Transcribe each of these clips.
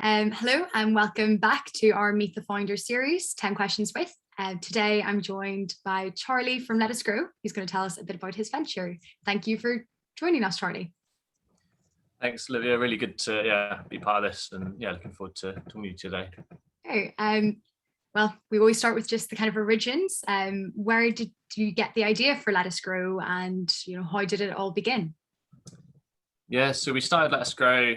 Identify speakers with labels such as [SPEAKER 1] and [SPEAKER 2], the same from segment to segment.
[SPEAKER 1] Hello and welcome back to our Meet the Founder series, 10 Questions With. Today I'm joined by Charlie from LettUs Grow. He's going to tell us a bit about his venture. Thank you for joining us, Charlie.
[SPEAKER 2] Thanks, Olivia. Really good to be part of this, and looking forward to talking to you today.
[SPEAKER 1] Okay. Well, we always start with just the kind of origins. Where did you get the idea for LettUs Grow, and how did it all begin?
[SPEAKER 2] Yeah, so we started LettUs Grow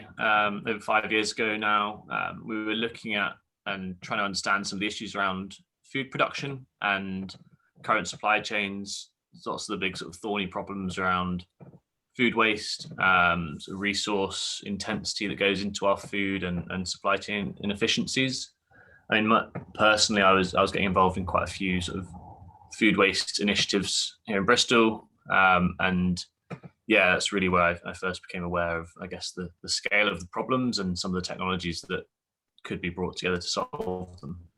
[SPEAKER 2] over 5 years ago now. We were looking at and trying to understand some of the issues around food production and current supply chains, lots of the big sort of thorny problems around food waste, sort of resource intensity that goes into our food, and supply chain inefficiencies. I mean, personally, I was getting involved in quite a few sort of food waste initiatives here in Bristol, and that's really where I first became aware of, I guess, the scale of the problems and some of the technologies that could be brought together to solve them.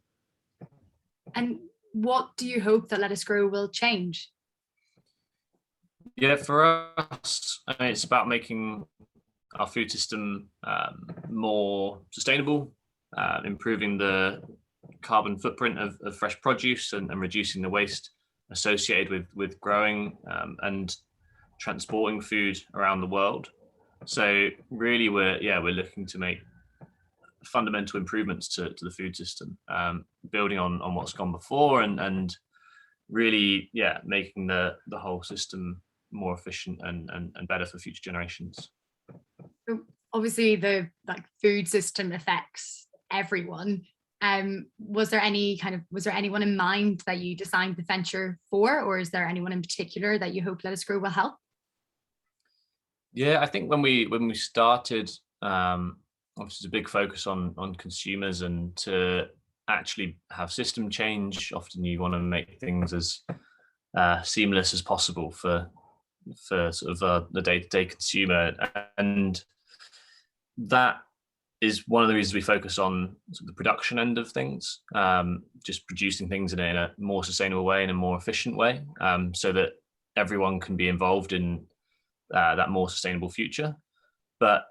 [SPEAKER 1] And what do you hope that LettUs Grow will change?
[SPEAKER 2] Yeah, for us, I mean, it's about making our food system more sustainable, improving the carbon footprint of fresh produce, and reducing the waste associated with growing and transporting food around the world. So really, we're looking to make fundamental improvements to the food system, building on what's gone before, and really making the whole system more efficient and better for future generations.
[SPEAKER 1] Obviously, the food system affects everyone. Was there anyone in mind that you designed the venture for, or is there anyone in particular that you hope LettUs Grow will help?
[SPEAKER 2] Yeah, I think when we started, obviously there's a big focus on consumers, and to actually have system change, often you want to make things as seamless as possible for sort of the day-to-day consumer, and that is one of the reasons we focus on sort of the production end of things, just producing things in a more sustainable way, in a more efficient way, so that everyone can be involved in that more sustainable future. But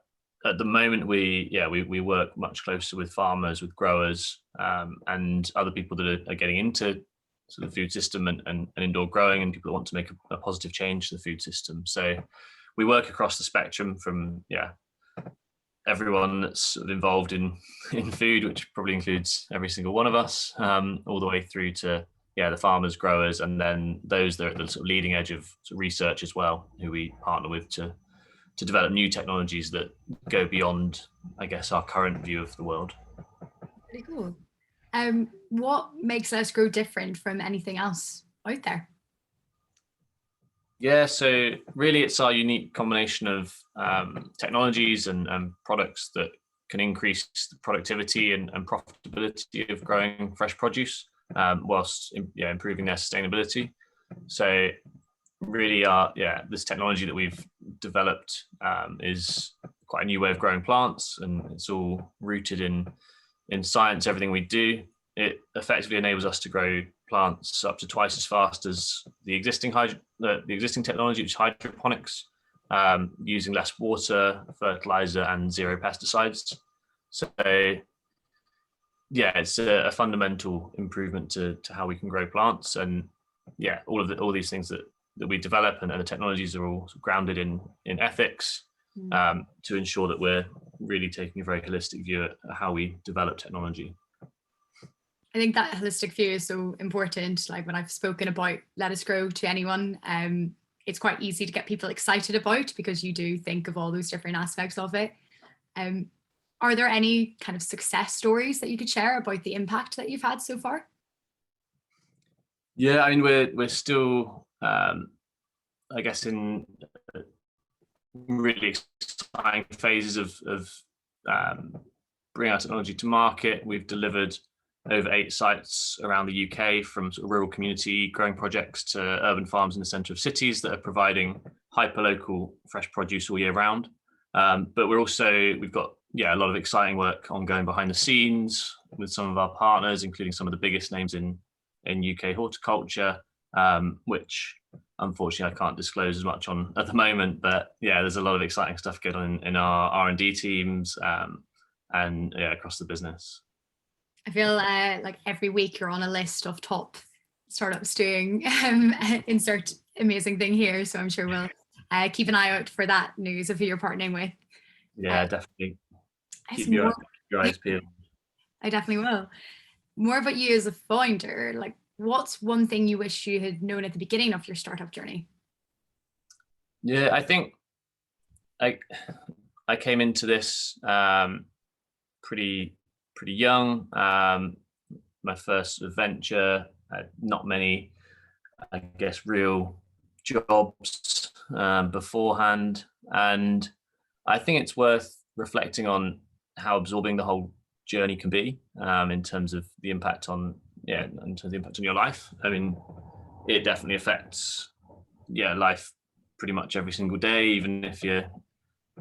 [SPEAKER 2] at the moment, we work much closer with farmers, with growers, and other people that are getting into sort of food system and indoor growing, and people that want to make a positive change to the food system. So we work across the spectrum from everyone that's sort of involved in food, which probably includes every single one of us, all the way through to the farmers, growers, and then those that are at the sort of leading edge of sort of research as well, who we partner with to develop new technologies that go beyond, I guess, our current view of the world.
[SPEAKER 1] Pretty cool. What makes LettUs Grow different from anything else out there?
[SPEAKER 2] Yeah, so really it's our unique combination of technologies and products that can increase the productivity and profitability of growing fresh produce, whilst improving their sustainability. So really this technology that we've developed is quite a new way of growing plants, and it's all rooted in science. Everything we do, it effectively enables us to grow plants up to twice as fast as the existing technology, which is hydroponics, using less water, fertilizer, and zero pesticides. So it's a fundamental improvement to how we can grow plants, and all these things that we develop and the technologies are all grounded in ethics, to ensure that we're really taking a very holistic view at how we develop technology.
[SPEAKER 1] I think that holistic view is so important. Like when I've spoken about LettUs Grow to anyone, it's quite easy to get people excited about, because you do think of all those different aspects of it. Are there any kind of success stories that you could share about the impact that you've had so far?
[SPEAKER 2] Yeah, I mean, we're still, I guess, in really exciting phases of bringing our technology to market. We've delivered over 8 sites around the UK, from sort of rural community growing projects to urban farms in the centre of cities that are providing hyperlocal fresh produce all year round. But we've got a lot of exciting work ongoing behind the scenes with some of our partners, including some of the biggest names in UK horticulture, which unfortunately I can't disclose as much on at the moment. But there's a lot of exciting stuff going on in our R&D teams, and yeah, across the business.
[SPEAKER 1] I feel like every week you're on a list of top startups doing insert amazing thing here. So I'm sure we'll keep an eye out for that news of who you're partnering with.
[SPEAKER 2] Yeah, definitely.
[SPEAKER 1] It's
[SPEAKER 2] Keep
[SPEAKER 1] more,
[SPEAKER 2] your eyes peeled.
[SPEAKER 1] I definitely will. More about you as a founder. Like, what's one thing you wish you had known at the beginning of your startup journey?
[SPEAKER 2] Yeah, I think I I came into this pretty young. My first venture, not many, I guess, real jobs beforehand, and I think it's worth reflecting on how absorbing the whole journey can be in terms of the impact on in terms of the impact on your life. I mean, it definitely affects life pretty much every single day, even if you're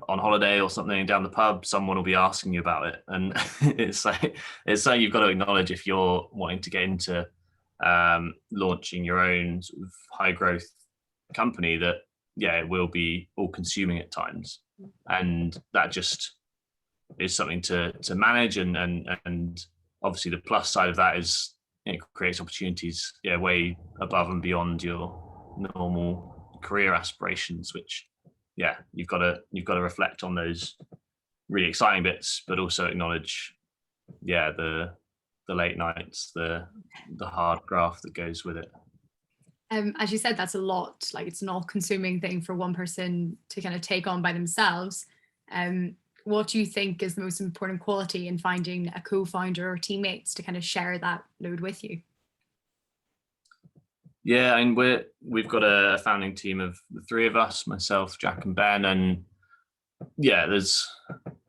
[SPEAKER 2] on holiday or something down the pub, someone will be asking you about it, and it's something you've got to acknowledge if you're wanting to get into launching your own sort of high growth company, that it will be all consuming at times, and that just is something to manage, and obviously the plus side of that is it creates opportunities way above and beyond your normal career aspirations, which you've got to reflect on those really exciting bits, but also acknowledge the late nights, the hard graft that goes with it.
[SPEAKER 1] As you said, that's a lot. Like, it's an all-consuming thing for one person to kind of take on by themselves. What do you think is the most important quality in finding a co-founder or teammates to kind of share that load with you?
[SPEAKER 2] Yeah, and we've got a founding team of the three of us, myself, Jack, and Ben, and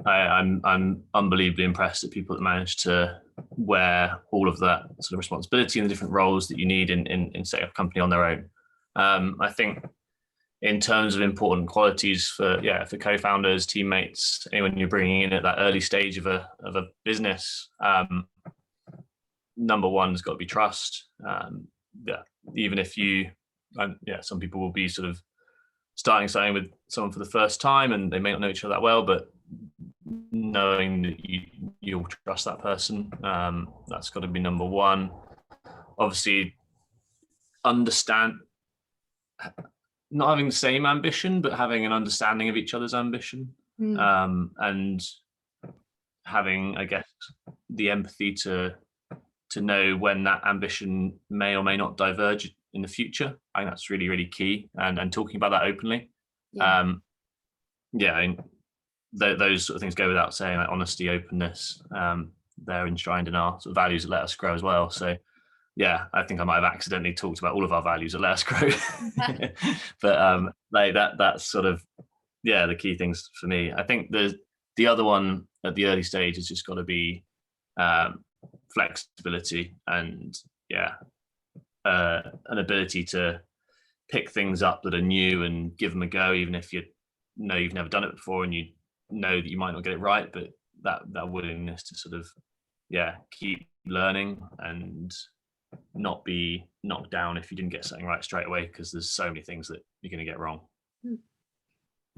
[SPEAKER 2] I'm unbelievably impressed at people that manage to wear all of that sort of responsibility and the different roles that you need in setting up a company on their own. I think in terms of important qualities for co-founders, teammates, anyone you're bringing in at that early stage of a business, number one's got to be trust. Even if some people will be sort of starting something with someone for the first time and they may not know each other that well, but knowing that you'll trust that person, that's got to be number one. Obviously, understand, not having the same ambition, but having an understanding of each other's ambition, and having, I guess, the empathy to know when that ambition may or may not diverge in the future. I think that's really, really key, and talking about that openly. Those sort of things go without saying, like honesty, openness. They're enshrined in our sort of values at LettUs Grow as well. So I think I might have accidentally talked about all of our values at LettUs Grow. But that's sort of the key things for me. I think the other one at the early stage has just got to be flexibility and an ability to pick things up that are new and give them a go, even if you've never done it before and you know that you might not get it right, but that willingness to sort of keep learning and not be knocked down if you didn't get something right straight away, because there's so many things that you're going to get wrong.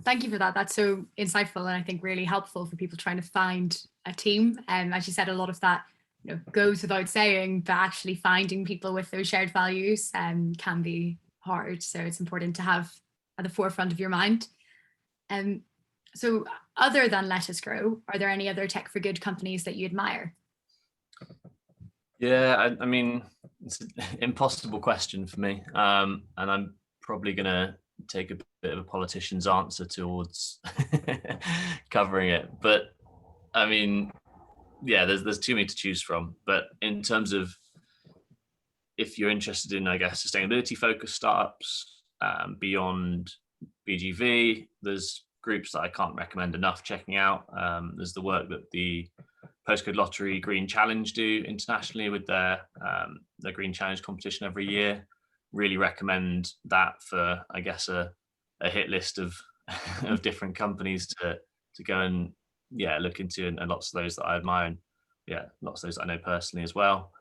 [SPEAKER 1] Thank you for that. That's so insightful and I think really helpful for people trying to find a team. As you said, a lot of that goes without saying, but actually finding people with those shared values can be hard. So it's important to have at the forefront of your mind. So other than LettUs Grow, are there any other tech for good companies that you admire?
[SPEAKER 2] Yeah, I mean, it's an impossible question for me. And I'm probably going to take a bit of a politician's answer towards covering it. But I mean, there's too many to choose from. But in terms of, if you're interested in, I guess, sustainability focused startups beyond BGV, there's groups that I can't recommend enough checking out. There's the work that the Postcode Lottery Green Challenge do internationally with their Green Challenge competition every year. Really recommend that for, I guess, a hit list of of different companies to go and look into, and lots of those that I admire, and lots of those that I know personally as well.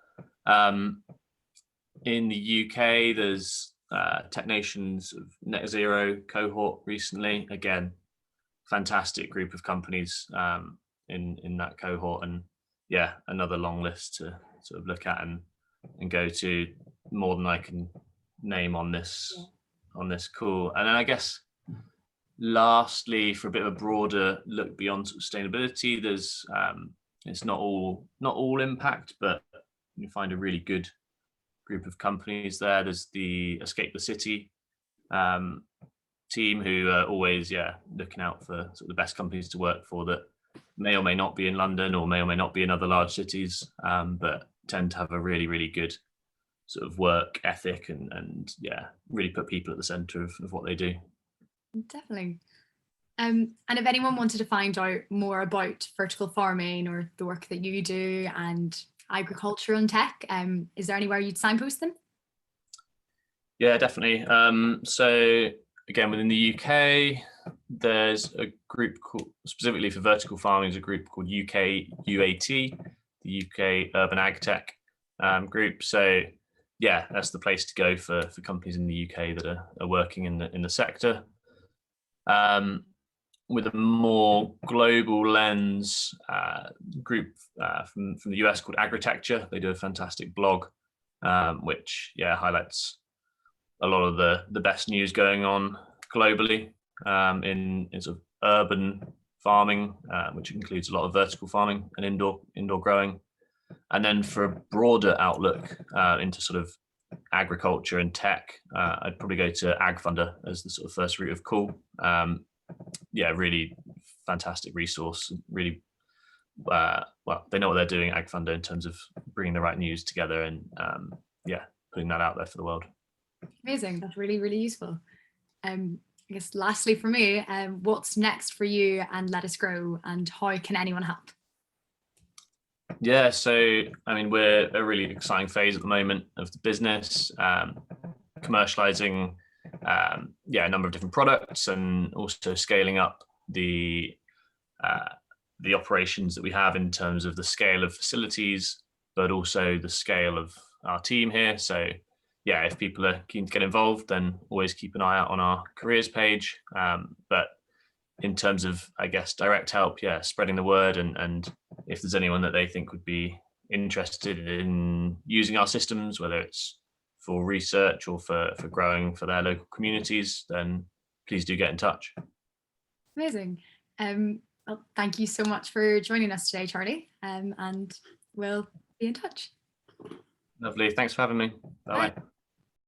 [SPEAKER 2] In the UK, there's TechNation's Net Zero cohort recently. Again, fantastic group of companies in that cohort, and yeah, another long list to sort of look at and go to, more than I can name on this call. And then I guess lastly, for a bit of a broader look beyond sustainability, there's it's not all impact, but you find a really good group of companies there. There's the Escape the City team, who are always looking out for sort of the best companies to work for that may or may not be in London or may not be in other large cities, but tend to have a really, really good sort of work ethic and really put people at the center of what they do.
[SPEAKER 1] Definitely. And if anyone wanted to find out more about vertical farming or the work that you do and agriculture and tech, is there anywhere you'd signpost them?
[SPEAKER 2] Yeah, definitely. So again, within the UK, there's a group called, specifically for vertical farming, is a group called UK UAT, the UK Urban Ag Tech group. So yeah, that's the place to go for companies in the UK that are working in the sector. With a more global lens, group from the US called Agritecture. They do a fantastic blog, which highlights a lot of the best news going on globally in sort of urban farming, which includes a lot of vertical farming and indoor growing. And then for a broader outlook into sort of agriculture and tech, I'd probably go to AgFunder as the sort of first route of call. Really fantastic resource. Really, they know what they're doing, AgFunder, in terms of bringing the right news together and putting that out there for the world.
[SPEAKER 1] Amazing. That's really, really useful. I guess lastly for me, what's next for you and LettUs Grow, and how can anyone help?
[SPEAKER 2] Yeah, so I mean, we're a really exciting phase at the moment of the business, commercializing a number of different products, and also scaling up the operations that we have in terms of the scale of facilities, but also the scale of our team here. So yeah, if people are keen to get involved, then always keep an eye out on our careers page. But in terms of, I guess, direct help, spreading the word, and if there's anyone that they think would be interested in using our systems, whether it's for research or for growing for their local communities, then please do get in touch.
[SPEAKER 1] Amazing. Well, thank you so much for joining us today, Charlie, and we'll be in touch.
[SPEAKER 2] Lovely. Thanks for having me. Bye-bye.
[SPEAKER 1] Bye.